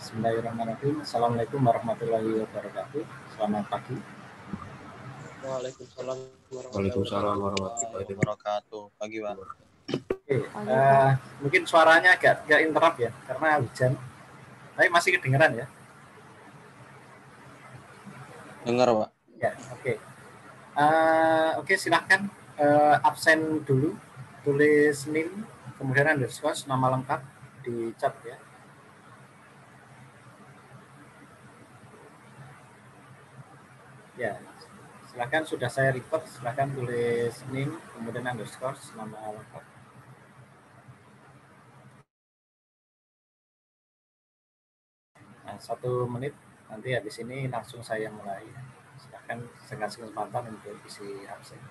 Bismillahirrahmanirrahim. Assalamualaikum warahmatullahi wabarakatuh. Selamat pagi. Waalaikumsalam Waalaikumsalam warahmatullahi wabarakatuh. Pagi, Pak. Oke, mungkin suaranya agak interrupt ya, karena hujan. Tapi masih kedengeran ya? Dengar, Pak. Ya, oke. Oke, silahkan absen dulu. Tulis NIM, kemudian underscore, nama lengkap di chat ya. Ya, silahkan sudah saya record, silahkan tulis NIM, kemudian underscore, nama lengkap. Nah, 1 menit, nanti habis ini langsung saya mulai. Silahkan saya kasih kesempatan untuk isi absen.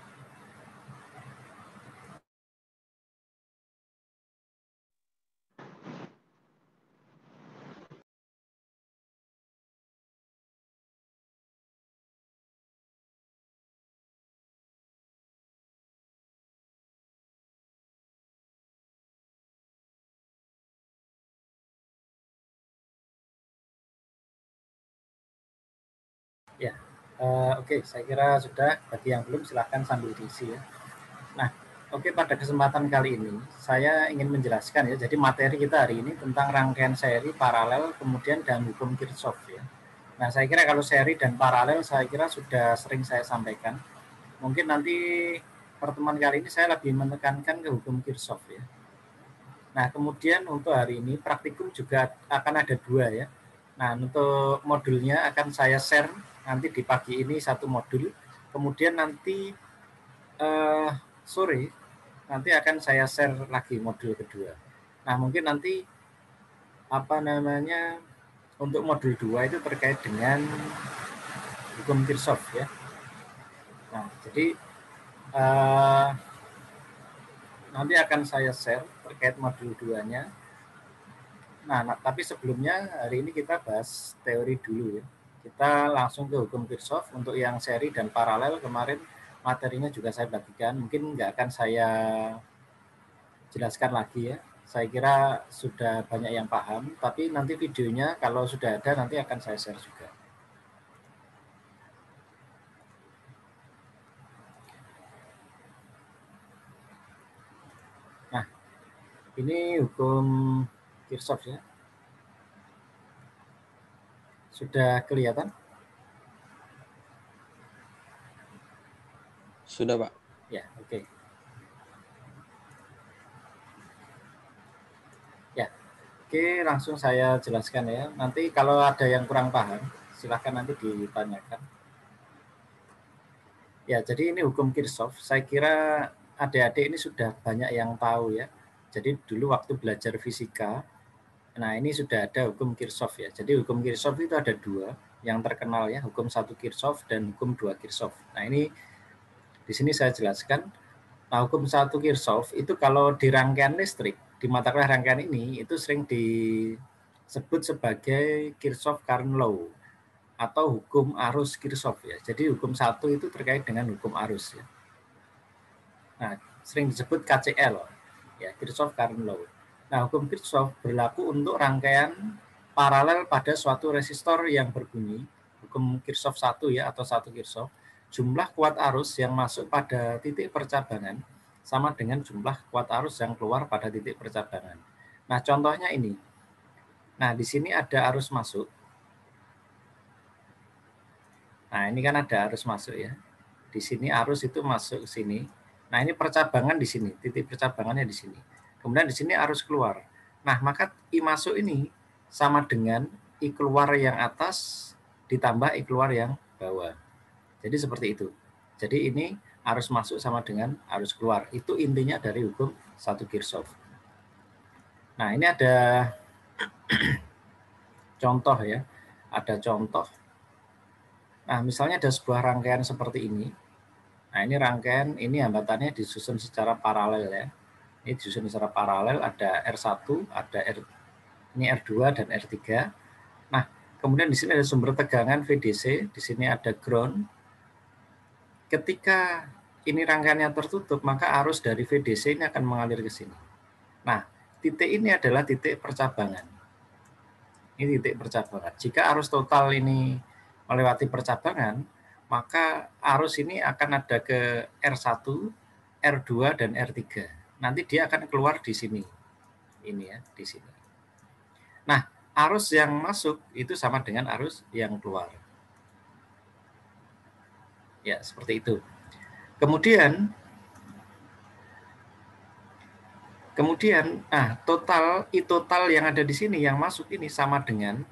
Ya, oke, saya kira sudah. Bagi yang belum silahkan sambil diisi ya. Nah, oke, pada kesempatan kali ini saya ingin menjelaskan ya. Jadi materi kita hari ini tentang rangkaian seri, paralel, kemudian dan hukum Kirchhoff ya. Nah, saya kira kalau seri dan paralel saya kira sudah sering saya sampaikan. Mungkin nanti pertemuan kali ini saya lebih menekankan ke hukum Kirchhoff ya. Nah, kemudian untuk hari ini praktikum juga akan ada 2 ya. Nah, untuk modulnya akan saya share nanti di pagi ini 1 modul, kemudian nanti sore nanti akan saya share lagi modul kedua. Nah, mungkin nanti untuk modul 2 itu terkait dengan hukum Kirchhoff ya. Nah, jadi nanti akan saya share terkait modul 2-nya. Nah, tapi sebelumnya hari ini kita bahas teori dulu ya. Kita langsung ke hukum Kirchhoff. Untuk yang seri dan paralel kemarin materinya juga saya bagikan. Mungkin nggak akan saya jelaskan lagi ya. Saya kira sudah banyak yang paham. Tapi nanti videonya kalau sudah ada nanti akan saya share juga. Nah, ini hukum Kirchhoff ya. Sudah kelihatan? Sudah, Pak. Ya, oke. Ya, oke, langsung saya jelaskan ya. Nanti kalau ada yang kurang paham, silahkan nanti ditanyakan. Ya, jadi ini hukum Kirchhoff. Saya kira adik-adik ini sudah banyak yang tahu ya. Jadi dulu waktu belajar fisika, nah ini sudah ada hukum Kirchhoff ya. Jadi hukum Kirchhoff itu ada 2 yang terkenal ya, hukum 1 Kirchhoff dan hukum 2 Kirchhoff. Nah ini di sini saya jelaskan. Nah, hukum 1 Kirchhoff itu kalau di rangkaian listrik, di mata kuliah rangkaian ini itu sering disebut sebagai Kirchhoff current law atau hukum arus Kirchhoff ya. Jadi hukum 1 itu terkait dengan hukum arus ya. Nah, sering disebut KCL ya, Kirchhoff current law. Nah, hukum Kirchhoff berlaku untuk rangkaian paralel pada suatu resistor yang berbunyi, hukum Kirchhoff 1 ya atau 1 Kirchhoff, jumlah kuat arus yang masuk pada titik percabangan sama dengan jumlah kuat arus yang keluar pada titik percabangan. Nah, contohnya ini. Nah, di sini ada arus masuk. Nah, ini kan ada arus masuk ya. Di sini arus itu masuk ke sini. Nah, ini percabangan di sini, titik percabangannya di sini. Kemudian di sini arus keluar. Nah, maka I masuk ini sama dengan I keluar yang atas ditambah I keluar yang bawah. Jadi seperti itu. Jadi ini arus masuk sama dengan arus keluar. Itu intinya dari hukum 1 Kirchhoff. Nah, ini ada contoh ya. Ada contoh. Nah, misalnya ada sebuah rangkaian seperti ini. Nah, ini rangkaian, ini hambatannya disusun secara paralel ya. Ini disusun secara paralel, ada R1, ada ini R2 dan R3. Nah, kemudian di sini ada sumber tegangan VDC, di sini ada ground. Ketika ini rangkaiannya tertutup, maka arus dari VDC ini akan mengalir ke sini. Nah, titik ini adalah titik percabangan. Ini titik percabangan. Jika arus total ini melewati percabangan, maka arus ini akan ada ke R1, R2, dan R3. Nanti dia akan keluar di sini. Ini ya, di sini. Nah, arus yang masuk itu sama dengan arus yang keluar. Ya, seperti itu. Kemudian total yang ada di sini yang masuk ini sama dengan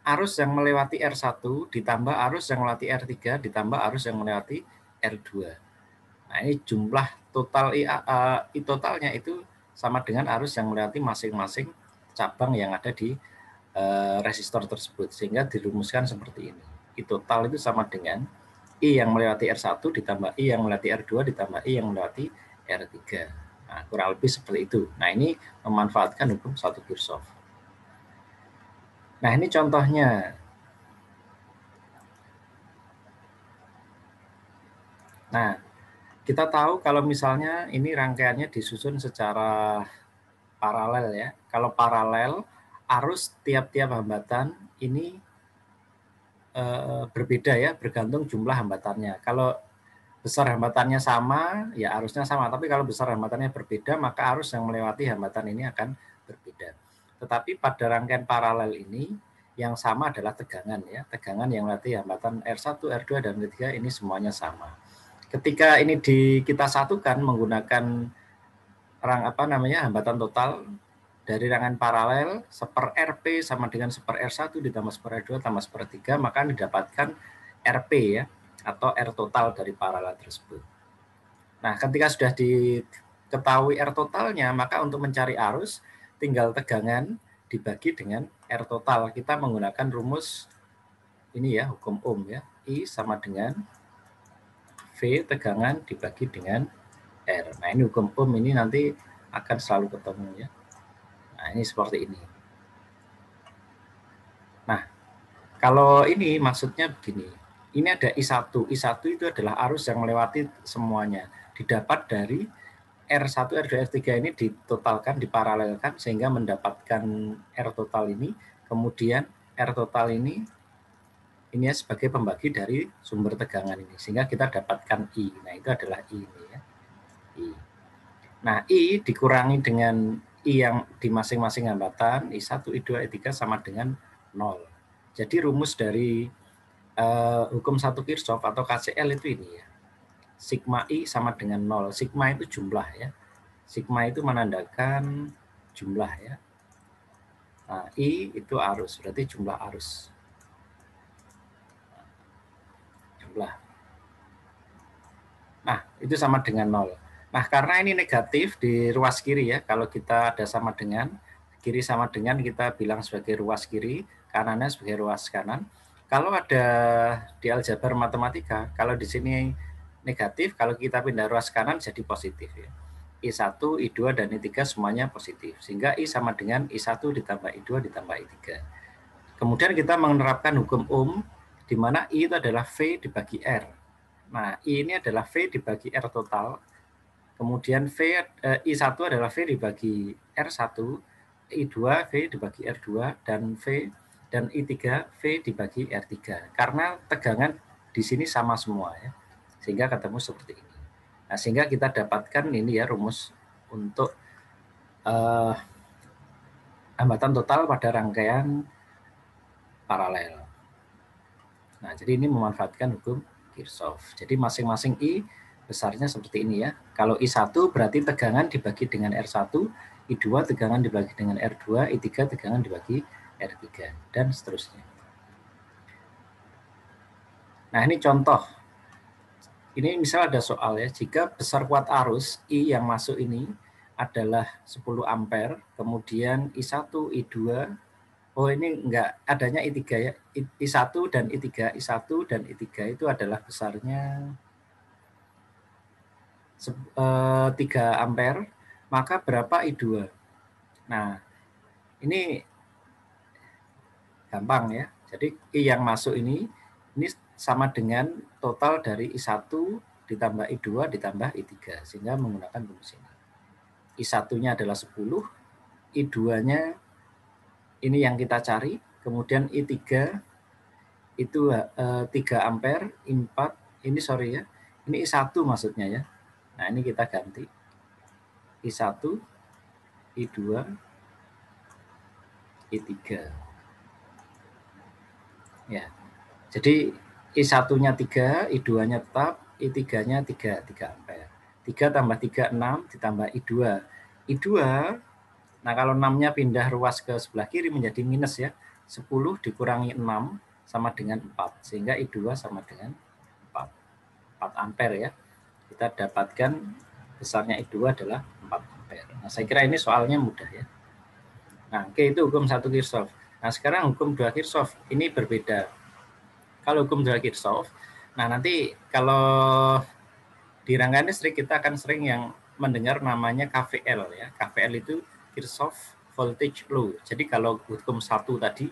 arus yang melewati R1 ditambah arus yang melewati R3 ditambah arus yang melewati R2. Nah, ini jumlah total totalnya itu sama dengan arus yang melewati masing-masing cabang yang ada di resistor tersebut, sehingga dirumuskan seperti ini. I total itu sama dengan I yang melewati R1 ditambah I yang melewati R2 ditambah I yang melewati R3. Nah, kurang lebih seperti itu. Nah, ini memanfaatkan hukum 1 Kirchhoff. Nah, ini contohnya. Nah, kita tahu kalau misalnya ini rangkaiannya disusun secara paralel ya. Kalau paralel, arus tiap-tiap hambatan ini berbeda ya, bergantung jumlah hambatannya. Kalau besar hambatannya sama, ya arusnya sama. Tapi kalau besar hambatannya berbeda, maka arus yang melewati hambatan ini akan berbeda. Tetapi pada rangkaian paralel ini, yang sama adalah tegangan ya. Tegangan yang melewati hambatan R1, R2, dan R3 ini semuanya sama. Ketika ini kita satukan menggunakan hambatan total dari rangkaian paralel, 1/RP sama dengan 1/R1 ditambah 1/R2 tambah 1/R3, maka didapatkan RP ya, atau R total dari paralel tersebut. Nah, ketika sudah diketahui R totalnya, maka untuk mencari arus, tinggal tegangan dibagi dengan R total. Kita menggunakan rumus ini ya, hukum Ohm ya. I sama dengan V tegangan dibagi dengan R. Nah, ini hukum Ohm ini nanti akan selalu ketemu ya. Nah, ini seperti ini. Nah, kalau ini maksudnya begini. Ini ada I1. I1 itu adalah arus yang melewati semuanya. Didapat dari R1, R2, R3 ini ditotalkan, diparalelkan sehingga mendapatkan R total ini. Kemudian R total ini ya sebagai pembagi dari sumber tegangan ini. Sehingga kita dapatkan I. Nah, itu adalah I ini ya. I. Nah, I dikurangi dengan I yang di masing-masing hambatan, I1, I2, I3 sama dengan 0. Jadi rumus dari hukum 1 Kirchhoff atau KCL itu ini ya. Sigma I sama dengan 0. Sigma itu jumlah ya. Sigma itu menandakan jumlah ya. Nah, I itu arus, berarti jumlah arus. Jumlah. Nah, itu sama dengan 0. Nah, karena ini negatif di ruas kiri ya, kalau kita ada sama dengan, kiri sama dengan kita bilang sebagai ruas kiri, kanannya sebagai ruas kanan. Kalau ada di aljabar matematika, kalau di sini negatif, kalau kita pindah ruas kanan jadi positif ya. I1, I2, dan I3 semuanya positif. Sehingga I sama dengan I1 ditambah I2 ditambah I3. Kemudian kita menerapkan hukum Ohm, di mana I itu adalah V dibagi R. Nah, I ini adalah V dibagi R total. Kemudian I1 adalah V dibagi R1, I2 V dibagi R2, dan I3 V dibagi R3. Karena tegangan di sini sama semua ya. Sehingga ketemu seperti ini. Nah, sehingga kita dapatkan ini ya rumus untuk hambatan total pada rangkaian paralel. Nah, jadi ini memanfaatkan hukum Kirchhoff. Jadi masing-masing I besarnya seperti ini ya. Kalau I1 berarti tegangan dibagi dengan R1, I2 tegangan dibagi dengan R2, I3 tegangan dibagi R3, dan seterusnya. Nah, ini contoh. Ini misal ada soal ya, jika besar kuat arus I yang masuk ini adalah 10 ampere, kemudian I1, I2, oh ini enggak, adanya I3 ya, I1 dan I3, I1 dan I3 itu adalah besarnya 3 ampere, maka berapa I2? Nah, ini gampang ya. Jadi I yang masuk ini sama dengan total dari I1 ditambah I2 ditambah I3, sehingga menggunakan rumus ini. I1-nya adalah 10, I2-nya ini yang kita cari, kemudian I3 itu 3 ampere, I4, ini sorry ya, ini I1 maksudnya ya. Nah ini kita ganti, I1, I2, I3. Ya, jadi I1-nya 3, I2-nya tetap, I3-nya 3 ampere. 3 tambah 3, 6, ditambah I2. I2, nah kalau 6-nya pindah ruas ke sebelah kiri menjadi minus ya, 10 dikurangi 6 sama dengan 4, sehingga I2 sama dengan 4 ampere ya. Kita dapatkan besarnya I2 adalah 4 ampere. Nah saya kira ini soalnya mudah ya. Nah oke, itu hukum 1 Kirchhoff. Nah sekarang hukum 2 Kirchhoff, ini berbeda. Kalau hukum 2 Kirchhoff, nah nanti kalau di rangkaian listrik kita akan sering yang mendengar namanya KVL ya. KVL itu Kirchhoff Voltage Law. Jadi kalau hukum 1 tadi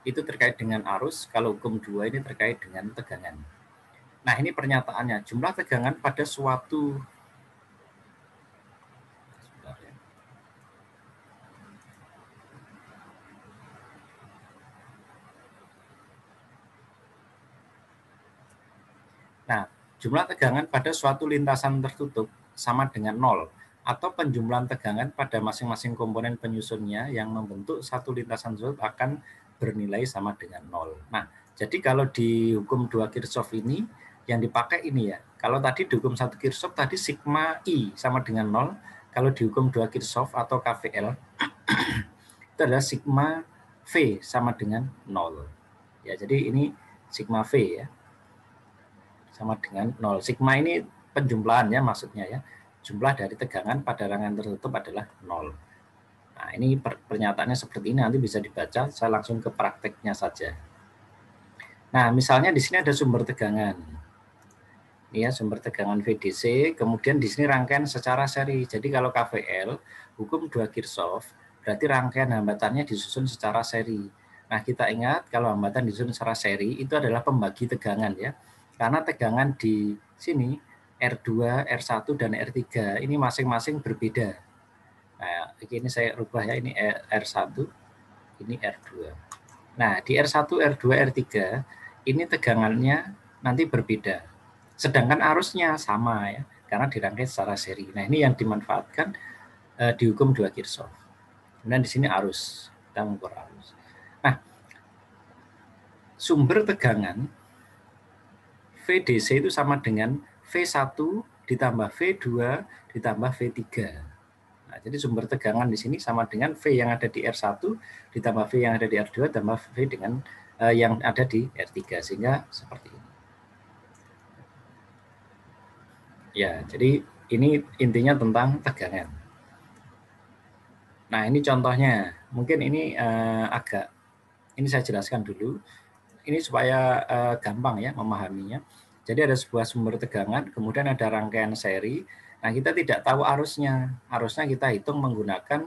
itu terkait dengan arus, kalau hukum 2 ini terkait dengan tegangan. Nah, ini pernyataannya, jumlah tegangan pada suatu Nah, jumlah tegangan pada suatu lintasan tertutup sama dengan 0, atau penjumlahan tegangan pada masing-masing komponen penyusunnya yang membentuk satu lintasan tersebut akan bernilai sama dengan 0. Nah, jadi kalau di hukum 2 Kirchhoff ini, yang dipakai ini ya, kalau tadi di hukum 1 Kirchhoff tadi sigma I sama dengan 0, kalau di hukum 2 Kirchhoff atau KVL, itu adalah sigma V sama dengan 0. Ya, jadi ini sigma V ya, sama dengan 0. Sigma ini penjumlahan ya maksudnya ya. Jumlah dari tegangan pada rangkaian tertutup adalah 0. Nah, ini pernyataannya seperti ini, nanti bisa dibaca, saya langsung ke prakteknya saja. Nah, misalnya di sini ada sumber tegangan. Ini ya, sumber tegangan VDC, kemudian di sini rangkaian secara seri. Jadi kalau KVL, hukum 2 Kirchhoff, berarti rangkaian hambatannya disusun secara seri. Nah, kita ingat kalau hambatan disusun secara seri itu adalah pembagi tegangan ya. Karena tegangan di sini R2, R1, dan R3 ini masing-masing berbeda. Nah, ini saya rubah ya, ini R1, ini R2. Nah, di R1, R2, R3 ini tegangannya nanti berbeda. Sedangkan arusnya sama ya, karena dirangkai secara seri. Nah, ini yang dimanfaatkan di hukum 2 Kirchhoff. Kemudian di sini arus, kita mengukur arus. Nah, sumber tegangan VDC itu sama dengan V1 ditambah V2 ditambah V3. Nah, jadi sumber tegangan di sini sama dengan V yang ada di R1 ditambah V yang ada di R2 tambah V dengan yang ada di R3, sehingga seperti ini. Ya, jadi ini intinya tentang tegangan. Nah, ini contohnya. Mungkin ini ini saya jelaskan dulu. Ini supaya gampang ya memahaminya. Jadi ada sebuah sumber tegangan, kemudian ada rangkaian seri. Nah, kita tidak tahu arusnya. Arusnya kita hitung menggunakan,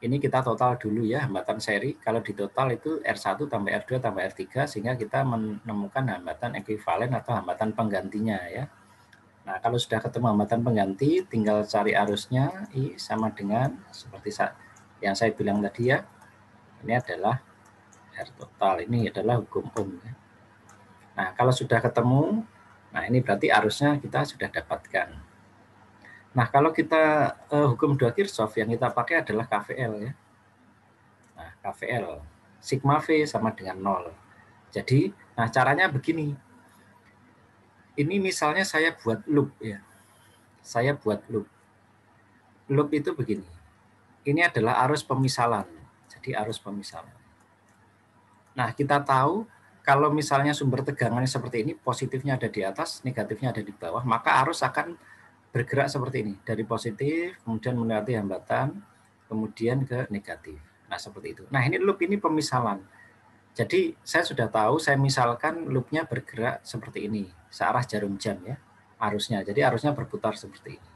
ini kita total dulu ya, hambatan seri. Kalau di total itu R1 tambah R2 tambah R3, sehingga kita menemukan hambatan ekuivalen atau hambatan penggantinya ya. Nah, kalau sudah ketemu hambatan pengganti, tinggal cari arusnya, I sama dengan, seperti yang saya bilang tadi ya, ini adalah R total, ini adalah hukum Ohm. Nah, kalau sudah ketemu, nah ini berarti arusnya kita sudah dapatkan. Nah, kalau kita hukum 2 Kirchhoff yang kita pakai adalah KVL ya. Nah, KVL, sigma V sama dengan 0. Jadi, nah caranya begini. Ini misalnya saya buat loop ya. Saya buat loop. Loop itu begini. Ini adalah arus pemisalan. Jadi arus pemisalan. Nah, kita tahu kalau misalnya sumber tegangannya seperti ini, positifnya ada di atas, negatifnya ada di bawah, maka arus akan bergerak seperti ini. Dari positif, kemudian mendekati hambatan, kemudian ke negatif. Nah, seperti itu. Nah, ini loop ini pemisalan. Jadi, saya sudah tahu, saya misalkan loopnya bergerak seperti ini, searah jarum jam ya, arusnya. Jadi, arusnya berputar seperti ini.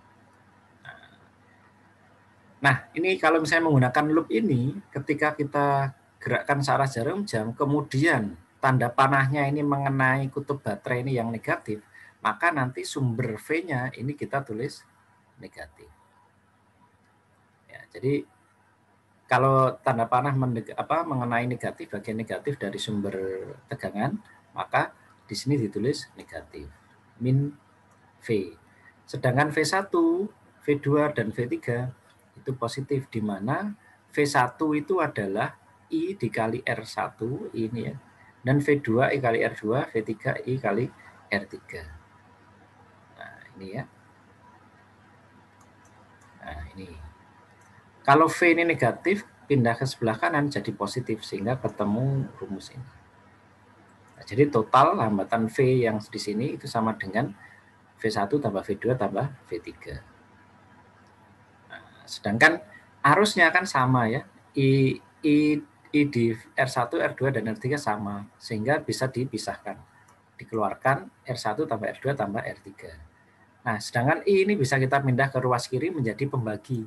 Nah, ini kalau misalnya menggunakan loop ini, ketika kita gerakkan searah jarum jam, kemudian tanda panahnya ini mengenai kutub baterai ini yang negatif, maka nanti sumber V-nya ini kita tulis negatif. Ya, jadi kalau tanda panah mengenai negatif, bagian negatif dari sumber tegangan, maka di sini ditulis negatif, min V. Sedangkan V1, V2, dan V3 itu positif, di mana V1 itu adalah I dikali R1, ini ya, dan V2 I kali R2, V3 I kali R3. Nah, ini ya. Nah, ini. Kalau V ini negatif, pindah ke sebelah kanan jadi positif, sehingga ketemu rumus ini. Nah, jadi total hambatan V yang di sini itu sama dengan V1 tambah V2 tambah V3. Nah, sedangkan arusnya kan sama ya, I di R1, R2, dan R3 sama, sehingga bisa dipisahkan. Dikeluarkan R1 tambah R2 tambah R3. Nah, sedangkan I ini bisa kita pindah ke ruas kiri menjadi pembagi.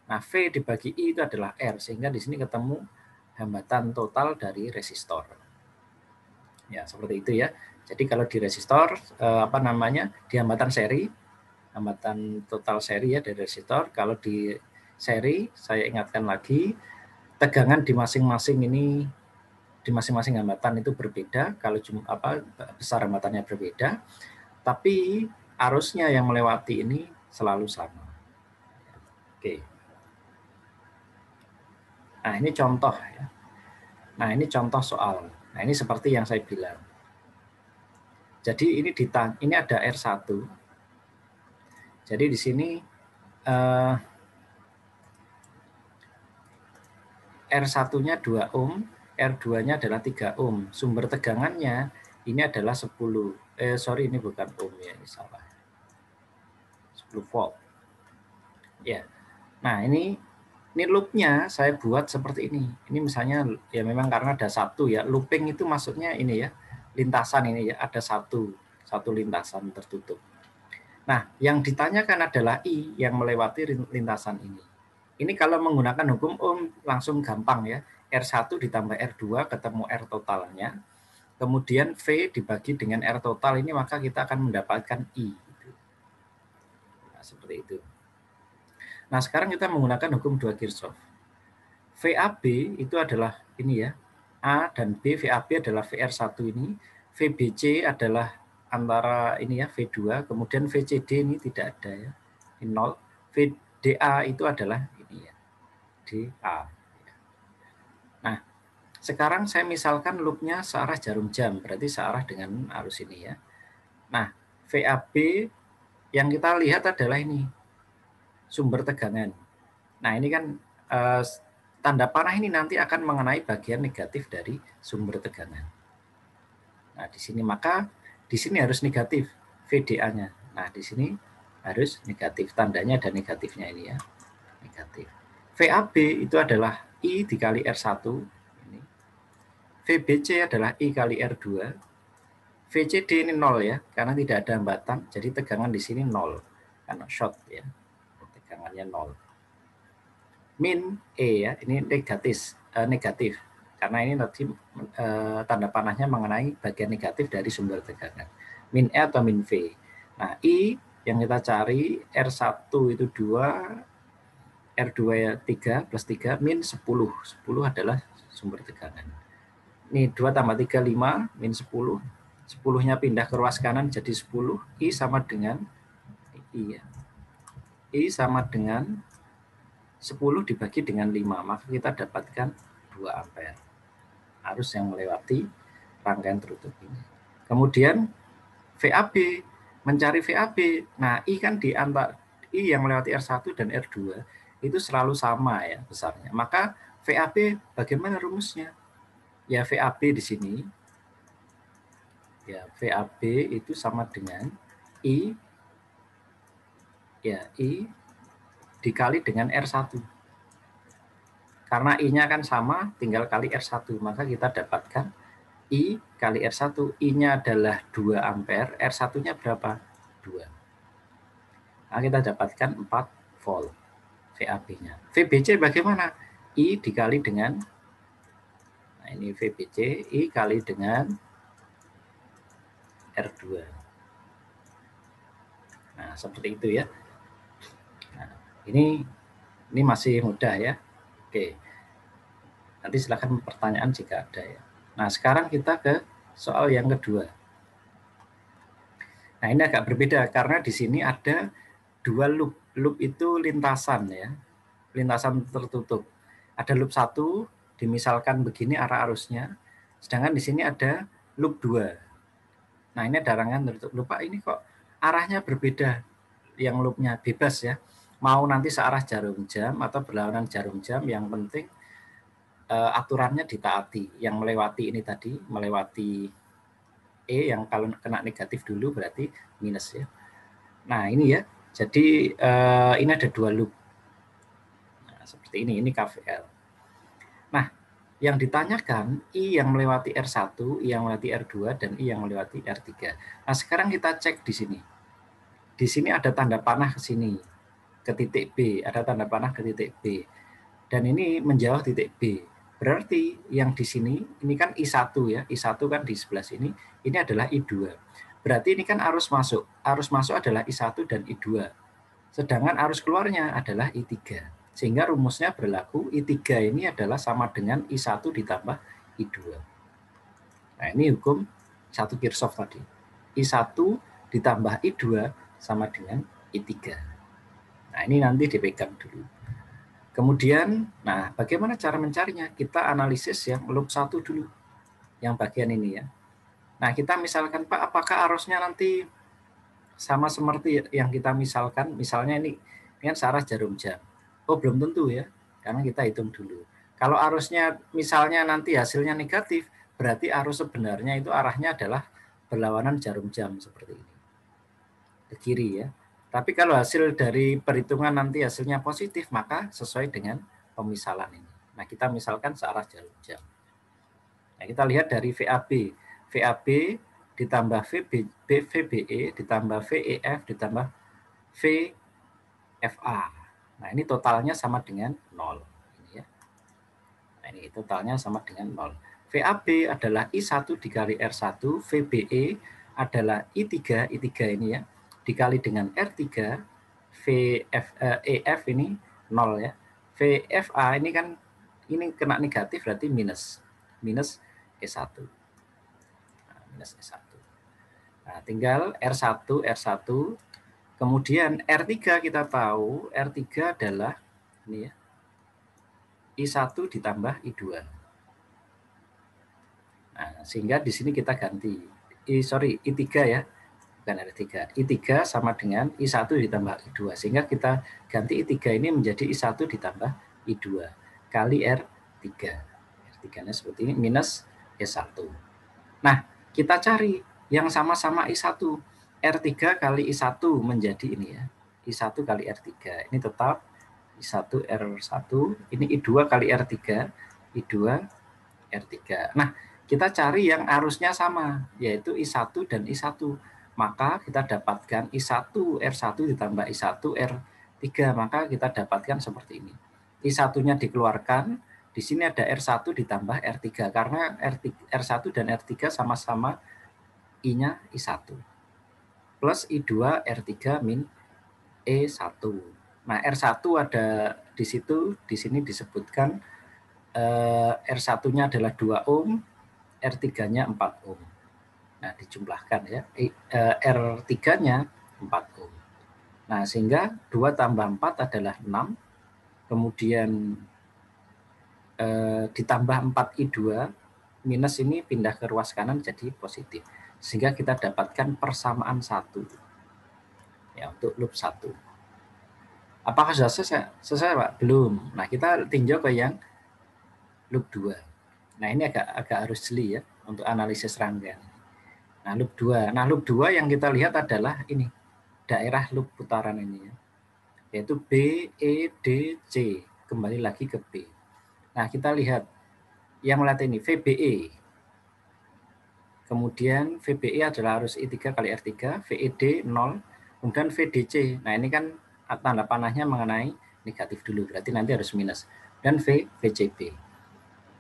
Nah, V dibagi I itu adalah R, sehingga di sini ketemu hambatan total dari resistor. Ya, seperti itu ya. Jadi kalau di resistor, di hambatan seri, hambatan total seri ya dari resistor. Kalau di seri, saya ingatkan lagi, tegangan di masing-masing ini, di masing-masing hambatan itu berbeda. Kalau besar hambatannya berbeda, tapi arusnya yang melewati ini selalu sama. Oke. Nah, ini contoh ya. Nah, ini contoh soal. Nah, ini seperti yang saya bilang. Jadi ini ada R1. Jadi di sini R1-nya 2 ohm, R2-nya adalah 3 ohm. Sumber tegangannya ini adalah 10. Ini bukan ohm ya, ini salah. 10 volt. Ya. Nah, ini loopnya saya buat seperti ini. Ini misalnya ya memang karena ada satu ya. Looping itu maksudnya ini ya, lintasan ini ya, ada satu lintasan tertutup. Nah, yang ditanyakan adalah I yang melewati lintasan ini. Ini kalau menggunakan hukum Ohm langsung gampang ya. R1 ditambah R2 ketemu R totalnya. Kemudian V dibagi dengan R total ini, maka kita akan mendapatkan I. Nah, seperti itu. Nah, sekarang kita menggunakan hukum 2 Kirchhoff. VAB itu adalah ini ya. A dan B, VAB adalah VR1 ini. VBC adalah antara ini ya, V2. Kemudian VCD ini tidak ada ya. Ini 0. VDA itu adalah ini ya. DA. Nah, sekarang saya misalkan loopnya searah jarum jam. Berarti searah dengan arus ini ya. Nah, VAB yang kita lihat adalah ini. Sumber tegangan. Nah, ini kan tanda panah ini nanti akan mengenai bagian negatif dari sumber tegangan. Nah, di sini maka di sini harus negatif VDA-nya. Nah, di sini harus negatif, tandanya ada negatifnya ini ya. Negatif. VAB itu adalah I dikali R1 ini. VBC adalah I kali R2. VCD ini 0 ya, karena tidak ada hambatan, jadi tegangan di sini 0 karena short ya. Tegangannya 0. Min E ya, ini negatif karena ini nanti tanda panahnya mengenai bagian negatif dari sumber tegangan. Min E atau min V. Nah, I yang kita cari R1 itu 2, R2 ya 3 plus 3 min 10. 10 adalah sumber tegangan. Ini 2 tambah 3 5 min 10. 10-nya pindah ke ruas kanan jadi 10. I sama dengan I ya. I sama dengan 10 dibagi dengan 5, maka kita dapatkan 2 ampere. Arus yang melewati rangkaian tertutup ini. Kemudian VAB, mencari VAB. Nah, I kan di antara I yang melewati R1 dan R2 itu selalu sama ya besarnya. Maka VAB bagaimana rumusnya? Ya VAB di sini. Ya, VAB itu sama dengan I dikali dengan R1. Karena I-nya kan sama, tinggal kali R1. Maka kita dapatkan I kali R1. I-nya adalah 2 ampere, R1-nya berapa? 2. Nah, kita dapatkan 4 volt VAB-nya. VBC bagaimana? I dikali dengan, nah ini VBC, I kali dengan R2. Nah, seperti itu ya. Nah, ini masih mudah ya. Oke. Nanti silakan pertanyaan jika ada ya. Nah, sekarang kita ke soal yang kedua. Nah, ini agak berbeda karena di sini ada dua loop. Loop itu lintasan ya, lintasan tertutup. Ada loop 1, dimisalkan begini arah arusnya, sedangkan di sini ada loop 2. Nah, ini ada rangkaian tertutup. Lupa ini kok arahnya berbeda, yang loopnya bebas ya. Mau nanti searah jarum jam atau berlawanan jarum jam, yang penting aturannya ditaati. Yang melewati ini tadi, melewati E yang kalau kena negatif dulu berarti minus ya. Nah, ini ya. Jadi ini ada dua loop. Nah, seperti ini KVL. Nah, yang ditanyakan I yang melewati R1, I yang melewati R2, dan I yang melewati R3. Nah, sekarang kita cek di sini. Di sini ada tanda panah ke sini, ke titik B. Ada tanda panah ke titik B. Dan ini menjauh titik B. Berarti yang di sini, ini kan I1 ya. I1 kan di sebelah sini. Ini adalah I2. Berarti ini kan arus masuk. Arus masuk adalah I1 dan I2. Sedangkan arus keluarnya adalah I3. Sehingga rumusnya berlaku I3 ini adalah sama dengan I1 ditambah I2. Nah, ini hukum 1 Kirchhoff tadi. I1 ditambah I2 sama dengan I3. Nah, ini nanti dipegang dulu. Kemudian, nah bagaimana cara mencarinya? Kita analisis yang loop 1 dulu. Yang bagian ini ya. Nah, kita misalkan Pak, apakah arusnya nanti sama seperti yang kita misalkan, misalnya ini kan searah jarum jam. Oh, belum tentu ya, karena kita hitung dulu. Kalau arusnya misalnya nanti hasilnya negatif, berarti arus sebenarnya itu arahnya adalah berlawanan jarum jam seperti ini. Ke kiri ya. Tapi kalau hasil dari perhitungan nanti hasilnya positif, maka sesuai dengan pemisalan ini. Nah, kita misalkan searah jarum jam. Nah, kita lihat dari VAB. VAB ditambah VBE ditambah VEF ditambah VFA. Nah, ini totalnya sama dengan 0. Ini ya. Nah, ini totalnya sama dengan 0. VAB adalah I1 dikali R1, VBE adalah I3 ini ya, dikali dengan R3, EF ini 0 ya. VFA ini kan ini kena negatif berarti minus E1. Nah, minus E1. Nah, tinggal R1, kemudian R3 kita tahu, R3 adalah ini ya, I1 ditambah I2. Nah, sehingga di sini kita ganti. I3 ya, bukan R3. I3 sama dengan I1 ditambah I2. Sehingga kita ganti I3 ini menjadi I1 ditambah I2 kali R3. R3-nya seperti ini, minus E1. Nah, kita cari yang sama-sama I1. R3 kali I1 menjadi ini ya. I1 kali R3. Ini tetap I1 R1. Ini I2 kali R3. I2 R3. Nah, kita cari yang arusnya sama, yaitu I1 dan I1. Maka kita dapatkan I1 R1 ditambah I1 R3. Maka kita dapatkan seperti ini. I1-nya dikeluarkan, di sini ada R1 ditambah R3. Karena R1 dan R3 sama-sama I-nya I1. Plus I2 R3 min E1. Nah, R1 ada di situ, di sini disebutkan R1-nya adalah 2 ohm, R3-nya 4 ohm. Nah, dijumlahkan ya. R3-nya 4 ohm. Nah, sehingga 2 tambah 4 adalah 6. Kemudian ditambah 4I2 minus ini pindah ke ruas kanan jadi positif. Sehingga kita dapatkan persamaan 1. Ya, untuk loop 1. Apakah sudah selesai, Pak? Belum. Nah, kita tinjau ke yang loop 2. Nah, ini agak harus jeli ya untuk analisis rangkaian. Nah, loop 2. Nah, loop 2 yang kita lihat adalah ini. Daerah loop putaran ini ya. Yaitu B, E, D, C. Kembali lagi ke B. Nah, kita lihat yang melihat ini VBE. Kemudian VBE adalah arus I3 kali R3, VED 0, kemudian VDC. Nah, ini kan tanda panahnya mengenai negatif dulu, berarti nanti harus minus. Dan VCB.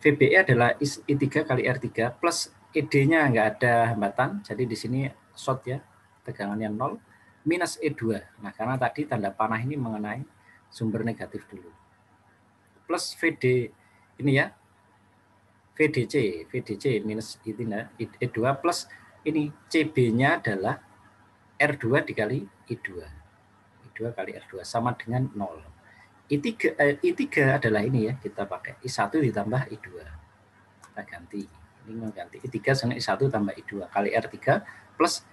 VBE adalah I3 kali R3 plus ED-nya nggak ada hambatan, jadi di sini short ya, tegangannya 0, minus E2. Nah, karena tadi tanda panah ini mengenai sumber negatif dulu. Plus VD ini ya, VDC minus E2 plus ini CB-nya adalah R2 dikali I2. I2 kali R2 sama dengan 0. I3 adalah ini ya, kita pakai I1 ditambah I2. Kita ganti. Ini mengganti I3 sama I1 tambah I2 kali R3 plus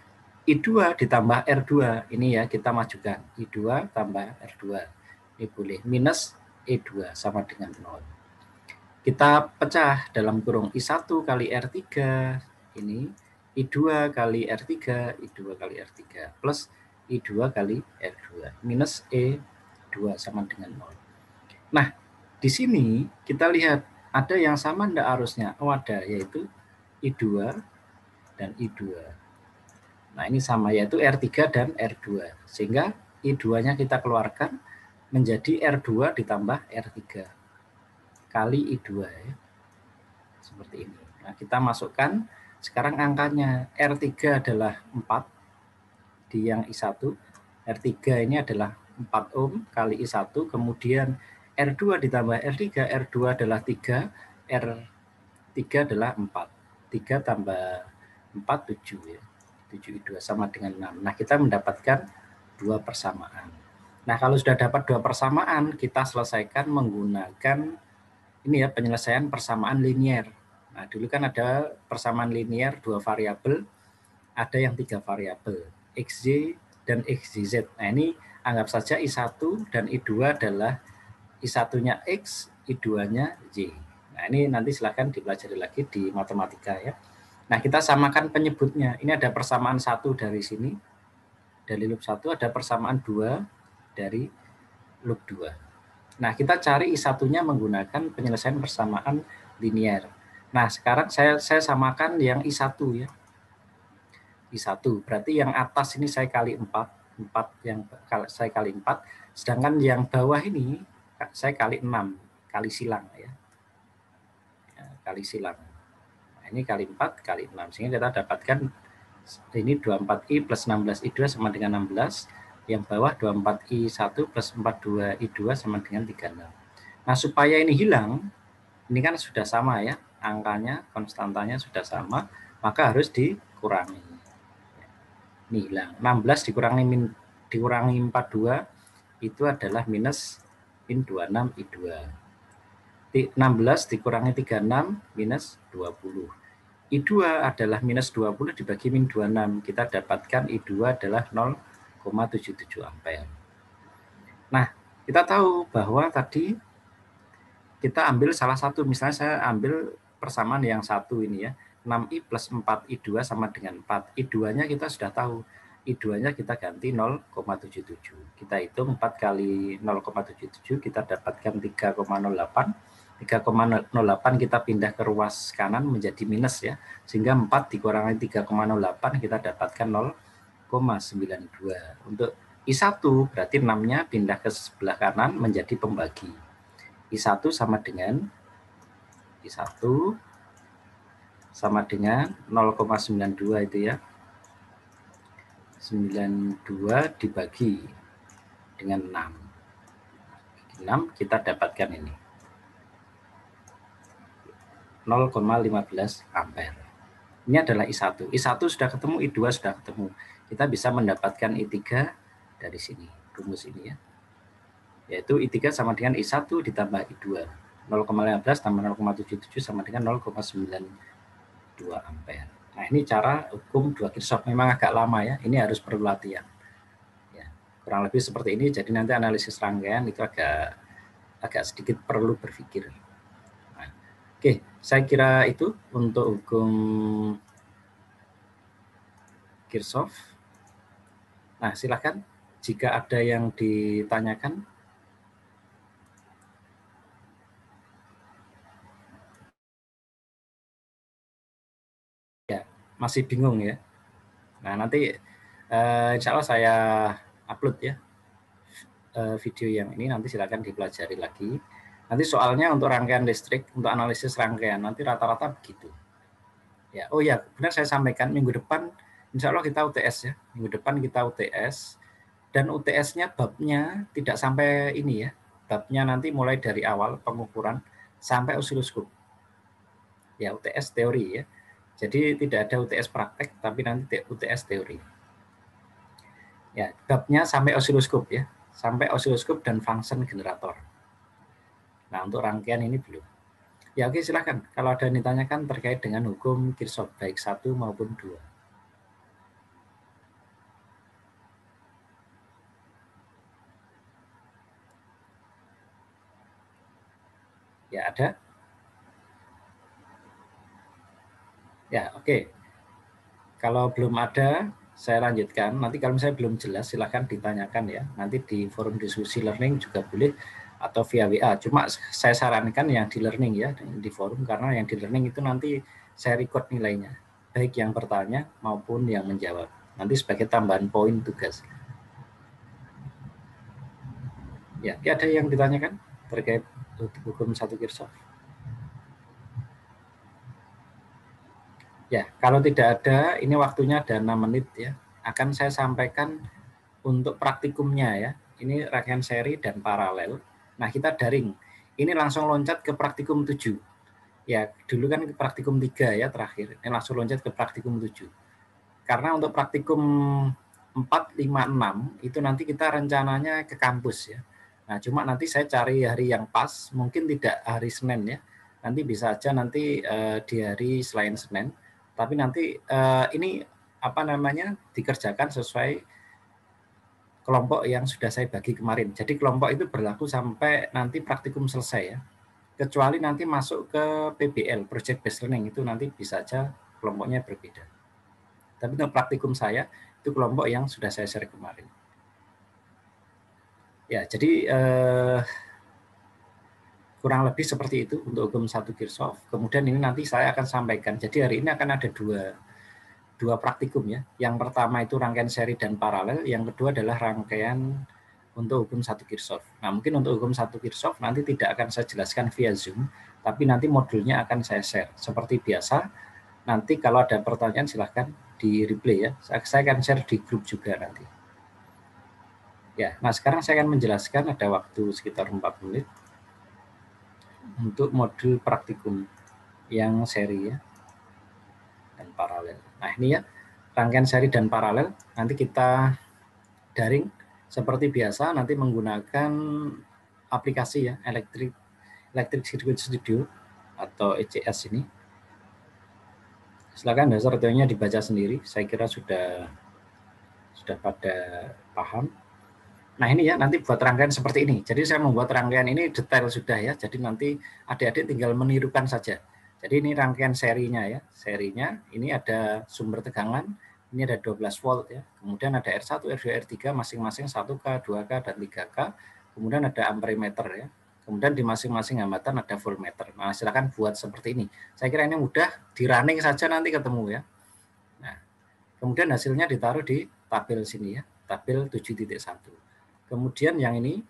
I2 ditambah R2. Ini ya kita majukan. I2 tambah R2. Ini boleh minus E2 sama dengan 0. Kita pecah dalam kurung I1 kali R3. Ini I2 kali R3, I2 kali R3 plus I2 kali R2 minus E2 sama dengan 0. Nah, di sini kita lihat ada yang sama enggak arusnya? Oh ada, yaitu I2 dan I2. Nah ini sama, yaitu R3 dan R2. Sehingga I2-nya kita keluarkan menjadi R2 ditambah R3 kali I2 ya. Seperti ini. Nah kita masukkan sekarang angkanya. R3 adalah 4 di yang I1. R3 ini adalah 4 ohm kali I1. Kemudian R2 ditambah R3. R2 adalah 3. R3 adalah 4. 3 tambah 4, 7 ya. 7 I2 sama dengan 6. Nah kita mendapatkan 2 persamaan. Nah kalau sudah dapat 2 persamaan, kita selesaikan menggunakan ini ya, penyelesaian persamaan linear. Nah, dulu kan ada persamaan linear 2 variabel, ada yang 3 variabel, XY dan XYZ. Nah, ini anggap saja I1 dan I2 adalah I1-nya X, I2-nya Y. Nah, ini nanti silahkan dipelajari lagi di matematika ya. Nah, kita samakan penyebutnya. Ini ada persamaan 1 dari sini, dari loop 1, ada persamaan 2 dari loop 2. Nah, kita cari I1-nya menggunakan penyelesaian persamaan linear. Nah, sekarang saya samakan yang I1 ya. I1, berarti yang atas ini saya kali 4 yang saya kali 4, sedangkan yang bawah ini saya kali 6, kali silang ya. Kali silang. Nah, ini kali 4 kali 6, sehingga kita dapatkan ini 24I plus 16I2 sama dengan 16, yang bawah 24I1 plus 42I2 sama dengan 36. Nah, supaya ini hilang, ini kan sudah sama ya, angkanya, konstantanya sudah sama, maka harus dikurangi. Ini hilang. 16 dikurangi 42 itu adalah minus min 26I2. 16 dikurangi 36 minus 20. I2 adalah minus 20 dibagi min 26. Kita dapatkan I2 adalah 0,77 ampere. Nah, kita tahu bahwa tadi kita ambil salah satu, misalnya saya ambil persamaan yang satu ini ya, 6I plus 4I2 sama dengan 4. I2-nya kita sudah tahu. I2-nya kita ganti 0,77. Kita hitung 4 kali 0,77, kita dapatkan 3,08. 3,08 kita pindah ke ruas kanan menjadi minus ya. Sehingga 4 dikurangi 3,08 kita dapatkan 0,92. Untuk I1 berarti 6-nya pindah ke sebelah kanan menjadi pembagi. I1 sama dengan 0,92 itu ya. 92 dibagi dengan 6. 6 kita dapatkan ini. 0,15 ampere. Ini adalah I1. I1 sudah ketemu, I2 sudah ketemu. Kita bisa mendapatkan I3 dari sini, rumus ini ya. Yaitu I3 sama dengan I1 ditambah I2. 0,15 tambah 0,77 sama dengan 0,92 ampere. Nah, ini cara hukum 2 Kirchhoff. Memang agak lama ya, ini harus perlu latihan. Ya, kurang lebih seperti ini, jadi nanti analisis rangkaian itu agak sedikit perlu berpikir. Nah, oke, saya kira itu untuk hukum Kirchhoff. Nah, silakan jika ada yang ditanyakan. Masih bingung ya. Nah, nanti insya Allah saya upload ya video yang ini, nanti silakan dipelajari lagi. Nanti soalnya untuk rangkaian listrik, untuk analisis rangkaian, nanti rata-rata begitu. Ya, oh ya, benar saya sampaikan minggu depan insya Allah kita UTS ya. Minggu depan kita UTS, dan UTS-nya babnya tidak sampai ini ya. Babnya nanti mulai dari awal pengukuran sampai osiloskop. Ya, UTS teori ya. Jadi tidak ada UTS praktek, tapi nanti UTS teori. Ya, babnya sampai osiloskop ya, sampai osiloskop dan function generator. Nah, untuk rangkaian ini belum. Ya oke, silahkan. Kalau ada yang ditanyakan terkait dengan hukum Kirchhoff, baik 1 maupun 2. Ya, ada? Ya, oke. Kalau belum ada, saya lanjutkan. Nanti kalau misalnya belum jelas, silahkan ditanyakan ya. Nanti di forum diskusi learning juga boleh, atau via WA. Cuma saya sarankan yang di learning ya, di forum, karena yang di learning itu nanti saya record nilainya. Baik yang bertanya maupun yang menjawab. Nanti sebagai tambahan poin tugas. Ya, ada yang ditanyakan terkait hukum 1 Kirchhoff? Ya, kalau tidak ada, ini waktunya ada 6 menit ya. Akan saya sampaikan untuk praktikumnya ya. Ini rangkaian seri dan paralel. Nah, kita daring. Ini langsung loncat ke praktikum 7. Ya, dulu kan ke praktikum 3 ya terakhir. Ini langsung loncat ke praktikum 7. Karena untuk praktikum 4, 5, 6 itu nanti kita rencananya ke kampus ya. Nah, cuma nanti saya cari hari yang pas, mungkin tidak hari Senin ya. Nanti bisa aja nanti di hari selain Senin. Tapi nanti ini apa namanya dikerjakan sesuai kelompok yang sudah saya bagi kemarin. Jadi kelompok itu berlaku sampai nanti praktikum selesai ya. Kecuali nanti masuk ke PBL, Project Based Learning, itu nanti bisa aja kelompoknya berbeda. Tapi untuk praktikum saya, itu kelompok yang sudah saya share kemarin. Ya, jadi kurang lebih seperti itu untuk hukum 1 Kirchhoff. Kemudian ini nanti saya akan sampaikan. Jadi hari ini akan ada dua praktikum ya. Yang pertama itu rangkaian seri dan paralel, yang kedua adalah rangkaian untuk hukum 1 Kirchhoff. Nah, mungkin untuk hukum 1 Kirchhoff nanti tidak akan saya jelaskan via Zoom, tapi nanti modulnya akan saya share. Seperti biasa, nanti kalau ada pertanyaan silahkan di replay ya. Saya akan share di grup juga nanti. Ya, nah sekarang saya akan menjelaskan, ada waktu sekitar 4 menit untuk modul praktikum yang seri ya dan paralel. Nah ini ya rangkaian seri dan paralel nanti kita daring seperti biasa, nanti menggunakan aplikasi ya Electric Circuit Studio atau ECS ini. Silakan dasar teorinya dibaca sendiri. Saya kira sudah pada paham. Nah ini ya nanti buat rangkaian seperti ini. Jadi saya membuat rangkaian ini detail sudah ya. Jadi nanti adik-adik tinggal menirukan saja. Jadi ini rangkaian serinya ya. Serinya ini ada sumber tegangan. Ini ada 12 volt ya. Kemudian ada R1, R2, R3 masing-masing 1K, 2K, dan 3K. Kemudian ada ampermeter ya. Kemudian di masing-masing hambatan ada voltmeter. Nah silakan buat seperti ini. Saya kira ini mudah. Di running saja nanti ketemu ya. Nah kemudian hasilnya ditaruh di tabel sini ya. Tabel 7.1. Kemudian yang ini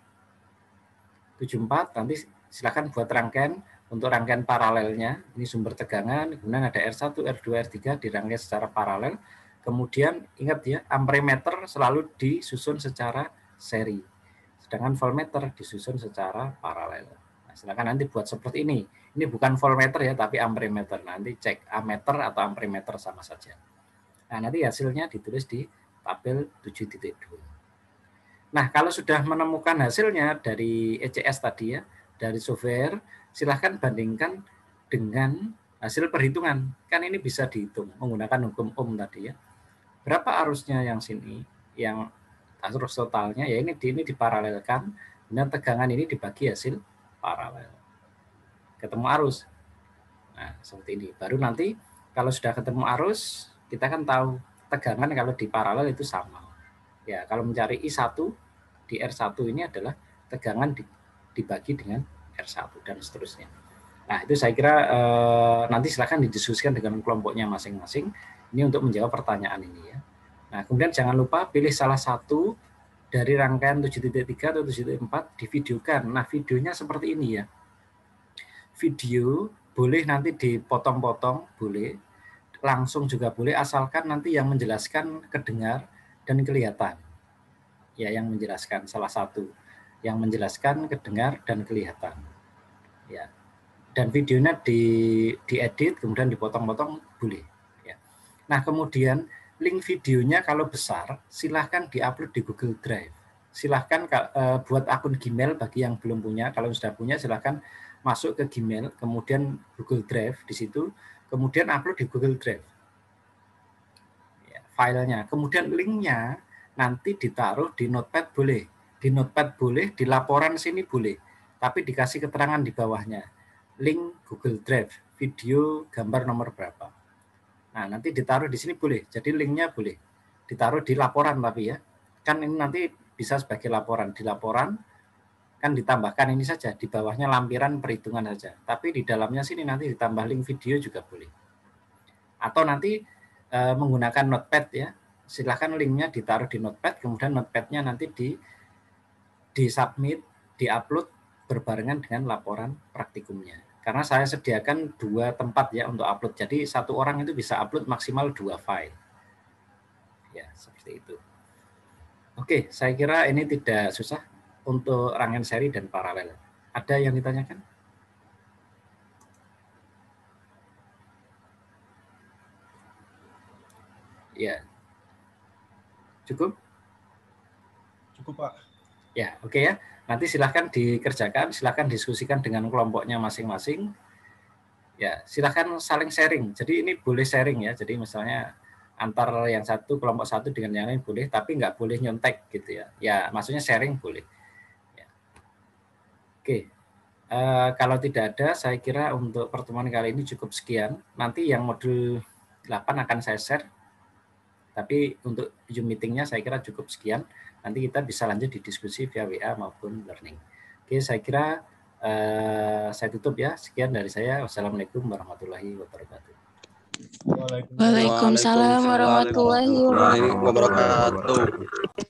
74 nanti silakan buat rangkaian untuk rangkaian paralelnya. Ini sumber tegangan, kemudian ada R1, R2, R3 dirangkai secara paralel. Kemudian ingat ya, ampermeter selalu disusun secara seri. Sedangkan voltmeter disusun secara paralel. Nah, silakan nanti buat seperti ini. Ini bukan voltmeter ya, tapi ampermeter. Nanti cek ammeter atau ampermeter sama saja. Nah, nanti hasilnya ditulis di tabel 7.2. Nah, kalau sudah menemukan hasilnya dari ECS tadi ya, dari software, silahkan bandingkan dengan hasil perhitungan. Kan ini bisa dihitung menggunakan hukum Ohm tadi ya. Berapa arusnya yang sini, yang arus totalnya, ya ini diparalelkan, dan tegangan ini dibagi hasil paralel. Ketemu arus. Nah, seperti ini. Baru nanti kalau sudah ketemu arus, kita kan tahu tegangan kalau di paralel itu sama. Ya, kalau mencari I1, di R1 ini adalah tegangan dibagi dengan R1 dan seterusnya. Nah, itu saya kira nanti silakan didiskusikan dengan kelompoknya masing-masing. Ini untuk menjawab pertanyaan ini ya. Nah, kemudian jangan lupa pilih salah satu dari rangkaian 7.3 atau 7.4 divideokan. Nah, videonya seperti ini ya. Video boleh nanti dipotong-potong, boleh. Langsung juga boleh, asalkan nanti yang menjelaskan kedengar dan kelihatan. Ya, yang menjelaskan salah satu yang menjelaskan kedengar dan kelihatan ya. dan videonya diedit kemudian dipotong-potong boleh. Ya. Nah kemudian link videonya kalau besar silahkan diupload di Google Drive. Silahkan buat akun Gmail bagi yang belum punya. Kalau sudah punya silahkan masuk ke Gmail, kemudian Google Drive di situ, kemudian upload di Google Drive ya, filenya. Kemudian linknya nanti ditaruh di Notepad boleh, di Notepad boleh, di laporan sini boleh, tapi dikasih keterangan di bawahnya. Link Google Drive, video, gambar nomor berapa. Nah nanti ditaruh di sini boleh, jadi linknya boleh ditaruh di laporan tapi ya, kan ini nanti bisa sebagai laporan, di laporan kan ditambahkan ini saja, di bawahnya lampiran perhitungan saja. Tapi di dalamnya sini nanti ditambah link video juga boleh. Atau nanti menggunakan Notepad ya, silahkan linknya ditaruh di Notepad, kemudian Notepad-nya nanti di-submit, di-upload berbarengan dengan laporan praktikumnya. Karena saya sediakan 2 tempat ya untuk upload, jadi satu orang itu bisa upload maksimal 2 file. Ya, seperti itu. Oke, saya kira ini tidak susah untuk rangkaian seri dan paralel. Ada yang ditanyakan? Ya. Cukup? Cukup, Pak. Ya, oke ya. Nanti silahkan dikerjakan, silahkan diskusikan dengan kelompoknya masing-masing. Ya, silahkan saling sharing. Jadi ini boleh sharing ya. Jadi misalnya antar yang satu, kelompok satu dengan yang lain boleh, tapi nggak boleh nyontek gitu ya. Ya, maksudnya sharing boleh. Oke, kalau tidak ada, saya kira untuk pertemuan kali ini cukup sekian. Nanti yang modul 8 akan saya share, tapi untuk Zoom meetingnya saya kira cukup sekian. Nanti kita bisa lanjut di diskusi via WA maupun learning. Oke, saya kira saya tutup ya. Sekian dari saya. Wassalamualaikum warahmatullahi wabarakatuh. Waalaikumsalam warahmatullahi wabarakatuh. wabarakatuh.